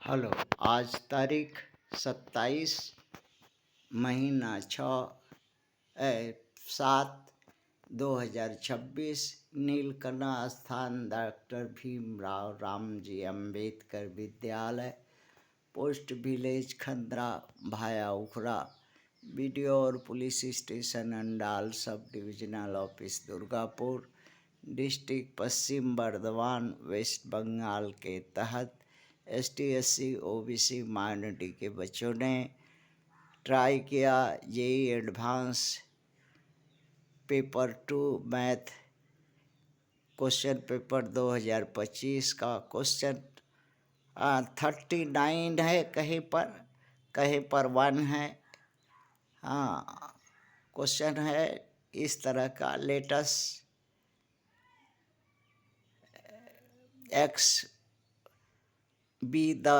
Hello. आज तारीख 27 महीना 7 2026। नीलकंठा स्थान डॉक्टर भीमराव रामजी अंबेडकर विद्यालय, पोस्ट विलेज खंद्रा भाया उखरा, बीडीओ और police station Andal, sub divisional office Durgapur, district Paschim Bardhaman, West Bengal के तहत ST/SC OBC माइनॉरिटी के बच्चों ने ट्राई किया। JEE advance paper 2 math question paper 2025 का क्वेश्चन 39 है, कहीं पर 1 है। हाँ, क्वेश्चन है इस तरह का, latus x be the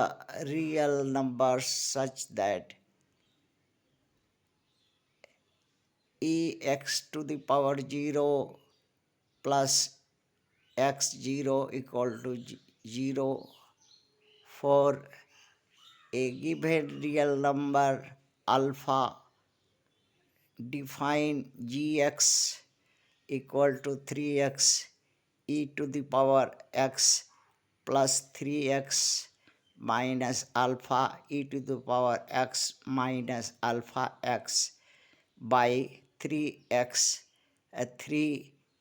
real numbers such that x to the power 0 plus x0 equal to 0 for a given real number alpha. Define gx equal to 3x e to the power x plus 3x minus alpha e to the power x minus alpha x by 3x 3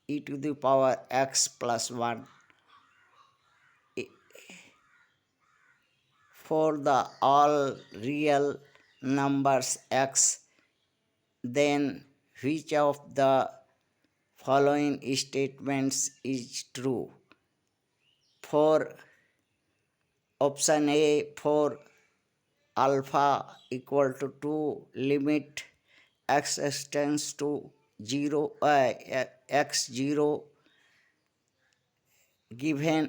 e to the power x plus 1 for the all real numbers x. Then which of the following statements is true? For option A, for alpha equal to 2, limit x extends to 0 x0 given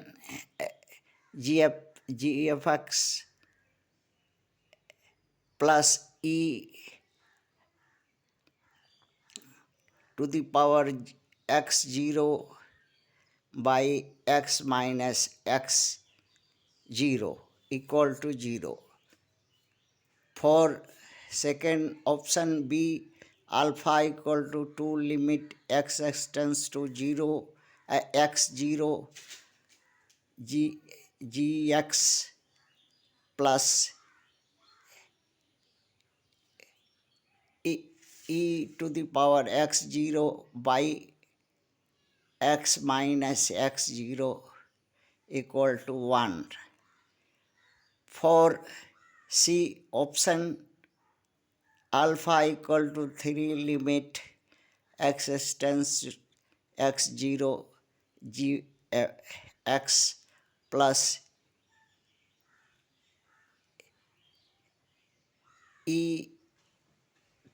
gfx plus e to the power x0 by x minus x0 equal to 0. For second option B, alpha equal to 2, limit x extends to 0 x0 gx plus e to the power x0 by x minus x0 equal to 1. For C option, alpha equal to 3, limit x extends x0 x plus e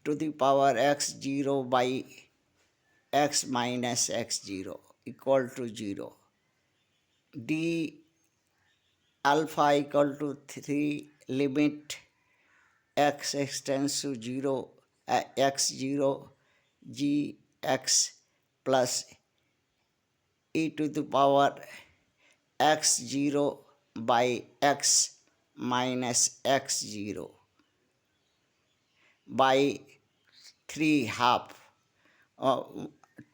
to the power x0 by x minus x0 equal to 0. D, alpha equal to 3, limit x extends to 0 x0 gx plus e to the power x0 by x minus x0 by 3 half,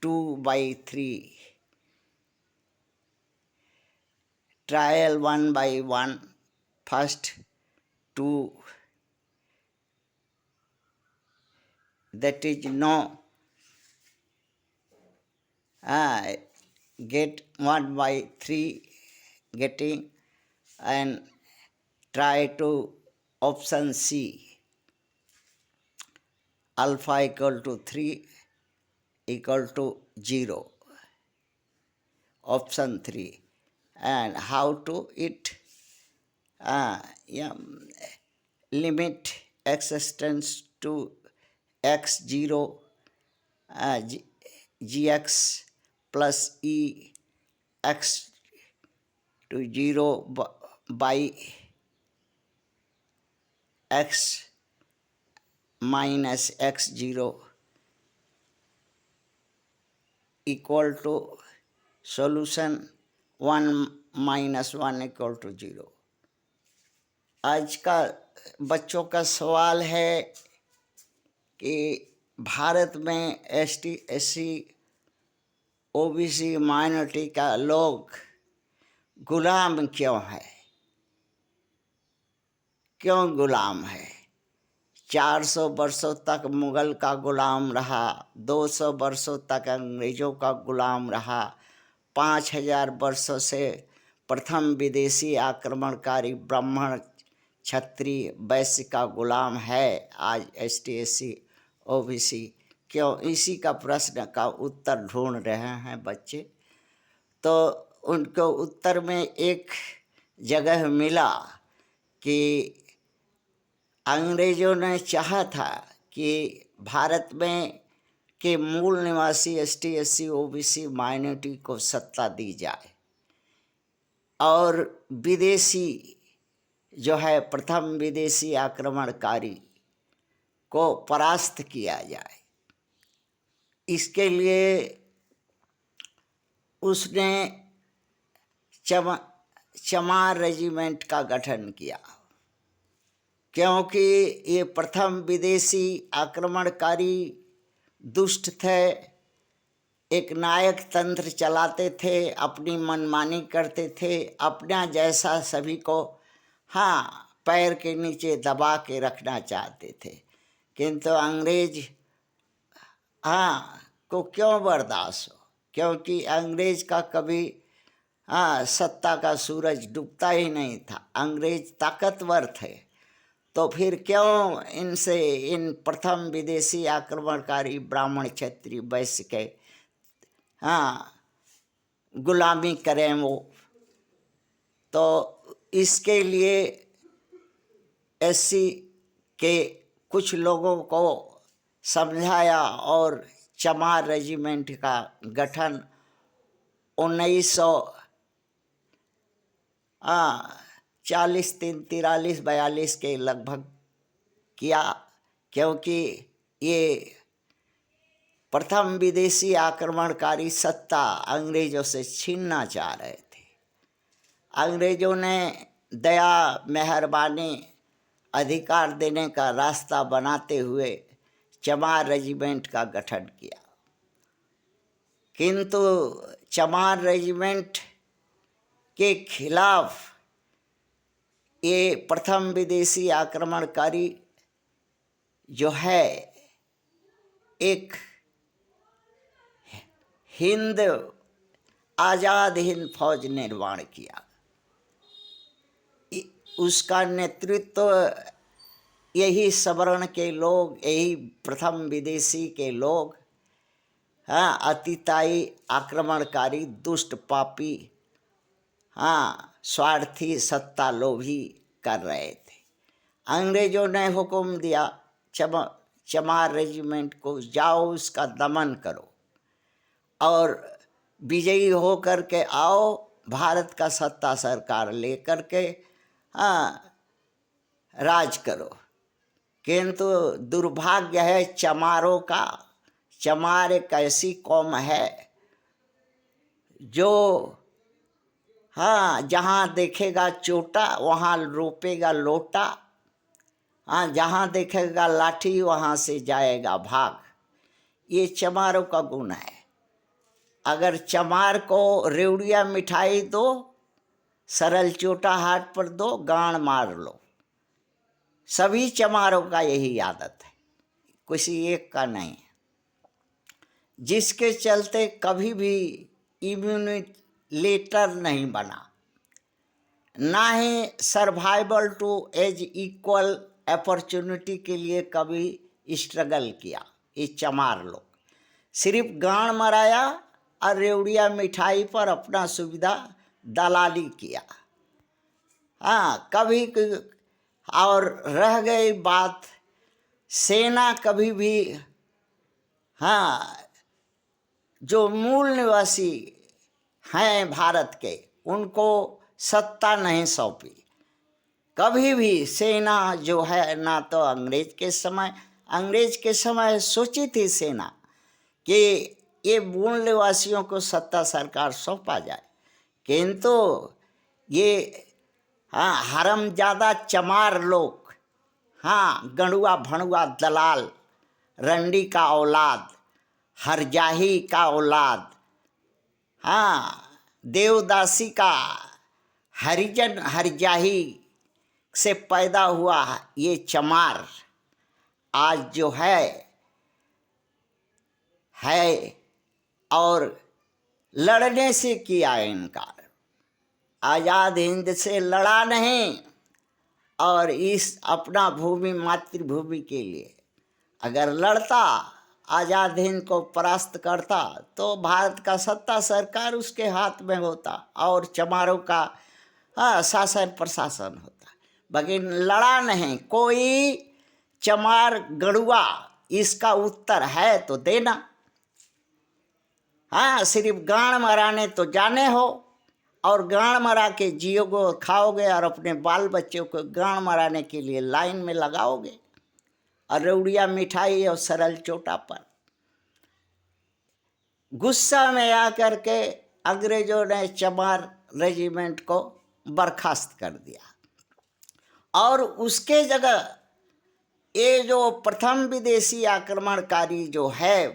2 by 3. Trial 1 by 1. First 2, that is no, get 1 by 3 getting, and try to option C, alpha equal to 3 equal to 0, option 3. And how to it? Limit x extends to x0 gx plus e x to 0 by x minus x0 equal to solution 1 minus 1 equal to 0. आज का बच्चों का सवाल है कि भारत में ST, SC, OBC minority का लोग गुलाम क्यों है, क्यों गुलाम है। 400 वर्षों तक मुगल का गुलाम रहा, 200 वर्षों तक अंग्रेज़ों का गुलाम रहा, 5000 वर्षों से प्रथम विदेशी आक्रमणकारी ब्राह्मण, क्षत्रिय, वैश्य का गुलाम है आज एसटी, एससी, ओबीसी क्यों। इसी का प्रश्न का उत्तर ढूंढ रहे हैं बच्चे। तो उनको उत्तर में एक जगह मिला कि अंग्रेज़ों ने चाहा था कि भारत में के मूल निवासी एसटी, एससी, ओबीसी माइनॉरिटी को सत्ता दी जाए और विदेशी जो है प्रथम विदेशी आक्रमणकारी को परास्त किया जाए। इसके लिए उसने चमार रेजिमेंट का गठन किया, क्योंकि ये प्रथम विदेशी आक्रमणकारी दुष्ट थे, एक नायक तंत्र चलाते थे, अपनी मनमानी करते थे, अपना जैसा सभी को पैर के नीचे दबा के रखना चाहते थे। किंतु अंग्रेज को क्यों बर्दाश्त हो, क्योंकि अंग्रेज का कभी सत्ता का सूरज डूबता ही नहीं था। अंग्रेज ताकतवर थे, तो फिर क्यों इनसे, इन प्रथम विदेशी आक्रमणकारी ब्राह्मण, क्षत्रिय, वैश्य के गुलामी करें वो। तो इसके लिए एससी के कुछ लोगों को समझाया और चमार रेजिमेंट का गठन 1943 के लगभग किया, क्योंकि ये प्रथम विदेशी आक्रमणकारी सत्ता अंग्रेज़ों से छीनना चाह रहे थे। अंग्रेज़ों ने दया, मेहरबानी, अधिकार देने का रास्ता बनाते हुए चमार रेजिमेंट का गठन किया। किंतु चमार रेजिमेंट के खिलाफ ये प्रथम विदेशी आक्रमणकारी जो है एक हिंद, आज़ाद हिंद फौज निर्माण किया। उसका नेतृत्व यही सवर्ण के लोग, यही प्रथम विदेशी के लोग, अतिताई, आक्रमणकारी, दुष्ट, पापी, स्वार्थी, सत्ता लोभी कर रहे थे। अंग्रेज़ों ने हुक्म दिया चमार रेजिमेंट को, जाओ उसका दमन करो और विजयी हो कर के आओ, भारत का सत्ता सरकार लेकर के राज करो। किंतु दुर्भाग्य है चमारों का। चमार एक ऐसी कौम है जो जहाँ देखेगा चोटा वहाँ रोपेगा लोटा, जहाँ देखेगा लाठी वहाँ से जाएगा भाग। ये चमारों का गुण है। अगर चमार को रेवड़िया मिठाई दो, सरल चोटा हाथ पर दो, गांड मार लो। सभी चमारों का यही आदत है, किसी एक का नहीं है, जिसके चलते कभी भी इम्यूनिलेटर नहीं बना, ना ही survival to as equal opportunity के लिए कभी स्ट्रगल किया। ये चमार लोग सिर्फ गांड मराया और रेवड़िया मिठाई पर अपना सुविधा दलाली किया। कभी और रह गई बात, सेना कभी भी जो मूल निवासी हैं भारत के, उनको सत्ता नहीं सौंपी। कभी भी सेना जो है, ना तो अंग्रेज के समय सोची थी सेना कि ये मूल निवासियों को सत्ता सरकार सौंपा जाए, किंतु ये हाँ, हरमजादा चमार लोग, हाँ, गणुआ भणुआ दलाल, रंडी का औलाद, हरजाही का औलाद, हाँ, देवदासी का हरिजन हरजाही से पैदा हुआ ये चमार आज जो है और लड़ने से किया इनकार। आज़ाद हिंद से लड़ा नहीं, और इस अपना भूमि मातृभूमि के लिए अगर लड़ता, आज़ाद हिंद को परास्त करता, तो भारत का सत्ता सरकार उसके हाथ में होता और चमारों का शासन प्रशासन होता। लेकिन लड़ा नहीं कोई चमार गणुआ। इसका उत्तर है तो देना। हाँ, सिर्फ गाड़ मराने तो जाने हो, और गाड़ मरा के जियोगे, खाओगे, और अपने बाल बच्चों को गाड़ मराने के लिए लाइन में लगाओगे, और रेवड़िया मिठाई और सरल चोटा पर। गुस्सा में आकर के अंग्रेजों ने चमार रेजिमेंट को बर्खास्त कर दिया, और उसके जगह ये जो प्रथम विदेशी आक्रमणकारी जो है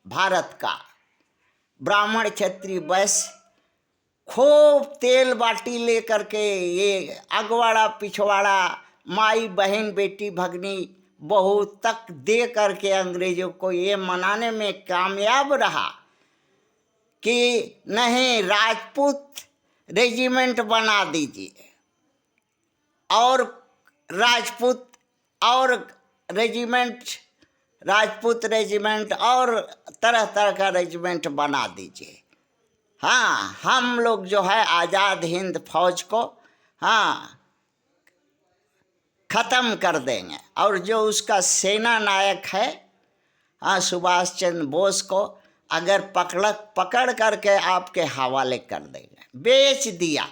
भारत का, ब्राह्मण क्षत्रिय वैश्य, खूब तेल बाटी लेकर के ये अगवाड़ा पिछवाड़ा, माई बहन बेटी भगनी बहू तक दे करके अंग्रेजों को ये मनाने में कामयाब रहा कि नहीं, राजपूत रेजिमेंट बना दीजिए, और राजपूत और रेजिमेंट, राजपूत रेजिमेंट और तरह तरह का रेजिमेंट बना दीजिए। हाँ, हम लोग जो है आज़ाद हिंद फौज को हाँ ख़त्म कर देंगे, और जो उसका सेना नायक है हाँ सुभाष चंद्र बोस को अगर पकड़ करके आपके हवाले कर देंगे। बेच दिया।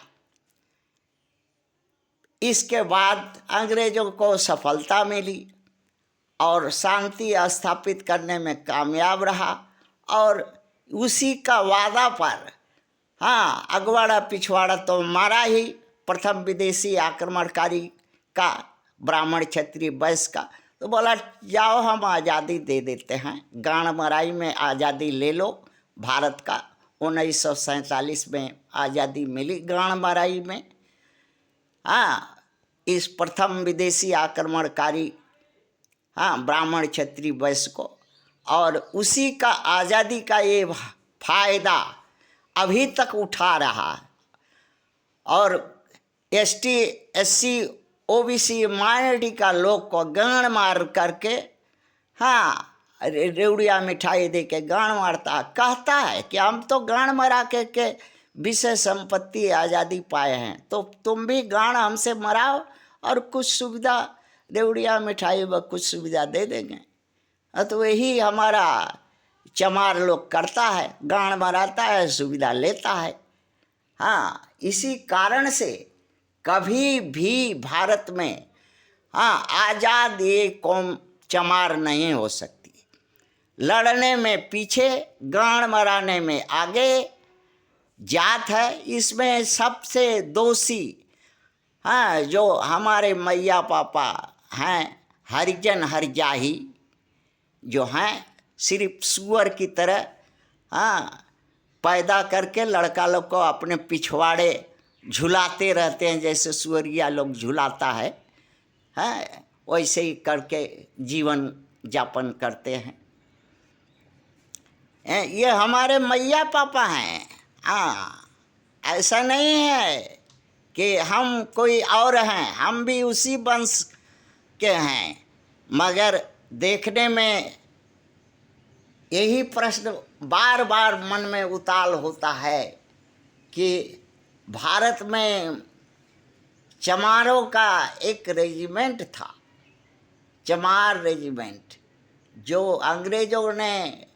इसके बाद अंग्रेजों को सफलता मिली और शांति स्थापित करने में कामयाब रहा, और उसी का वादा पर हाँ अगवाड़ा पिछवाड़ा तो मारा ही, प्रथम विदेशी आक्रमणकारी का, ब्राह्मण क्षत्रिय वैश्य का। तो बोला जाओ हम आज़ादी दे देते हैं, गाड़ मराई में आज़ादी ले लो भारत का। 1947 में आज़ादी मिली गाड़ मराई में। हाँ, इस प्रथम विदेशी आक्रमणकारी हाँ ब्राह्मण क्षत्रिय वैश्य को, और उसी का आज़ादी का ये फायदा अभी तक उठा रहा है। और ST SC OBC माइनॉरिटी का लोग को गाड़ मार करके हाँ रेवड़िया मिठाई दे के गाड़ मारता, कहता है कि हम तो गाड़ मरा के विषय संपत्ति आज़ादी पाए हैं, तो तुम भी गाड़ हमसे मराओ और कुछ सुविधा, रेवड़िया मिठाई व कुछ सुविधा दे देंगे। तो यही हमारा चमार लोग करता है, गाड़ मराता है, सुविधा लेता है। हाँ, इसी कारण से कभी भी भारत में हाँ आज़ाद ये कौम चमार नहीं हो सकती। लड़ने में पीछे, गाड़ मराने में आगे जात है। इसमें सबसे दोषी हाँ जो हमारे मैया पापा हैं, हरिजन हरजाही जो हैं, सिर्फ सुअर की तरह हाँ पैदा करके लड़का लोग को अपने पिछवाड़े झुलाते रहते हैं, जैसे सुअरिया लोग झुलाता है वैसे ही करके जीवन यापन करते हैं। ये हमारे मैया पापा हैं। हाँ, ऐसा नहीं है कि हम कोई और हैं, हम भी उसी वंश के हैं। मगर देखने में यही प्रश्न बार बार मन में उताल होता है कि भारत में चमारों का एक रेजिमेंट था, चमार रेजिमेंट, जो अंग्रेजों ने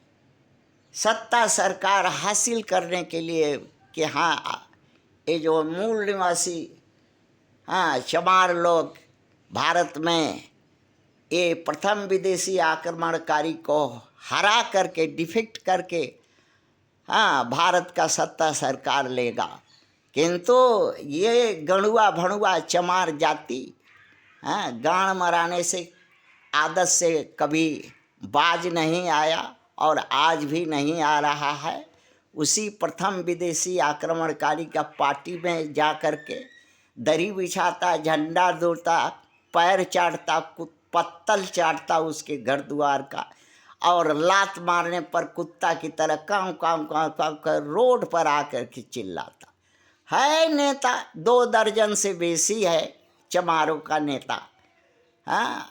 सत्ता सरकार हासिल करने के लिए कि हाँ ये जो मूल निवासी हाँ चमार लोग भारत में ये प्रथम विदेशी आक्रमणकारी को हरा करके, डिफीट करके हाँ भारत का सत्ता सरकार लेगा, किंतु ये गणुआ भणुआ चमार जाति गान मराने से आदत से कभी बाज नहीं आया और आज भी नहीं आ रहा है। उसी प्रथम विदेशी आक्रमणकारी का पार्टी में जा कर के दरी बिछाता, झंडा दोड़ता, पैर चाटता, पत्तल चाटता उसके घर द्वार का, और लात मारने पर कुत्ता की तरह काँव काँव काँव काँव कर रोड पर आकर के चिल्लाता है। नेता 2 दर्जन से बेसी है चमारों का नेता, हाँ,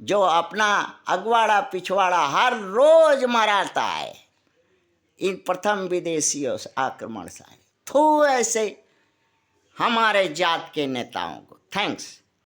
जो अपना अगवाड़ा पिछवाड़ा हर रोज मराता है इन प्रथम विदेशियों से आक्रमण से। थू ऐसे हमारे जात के नेताओं को। थैंक्स।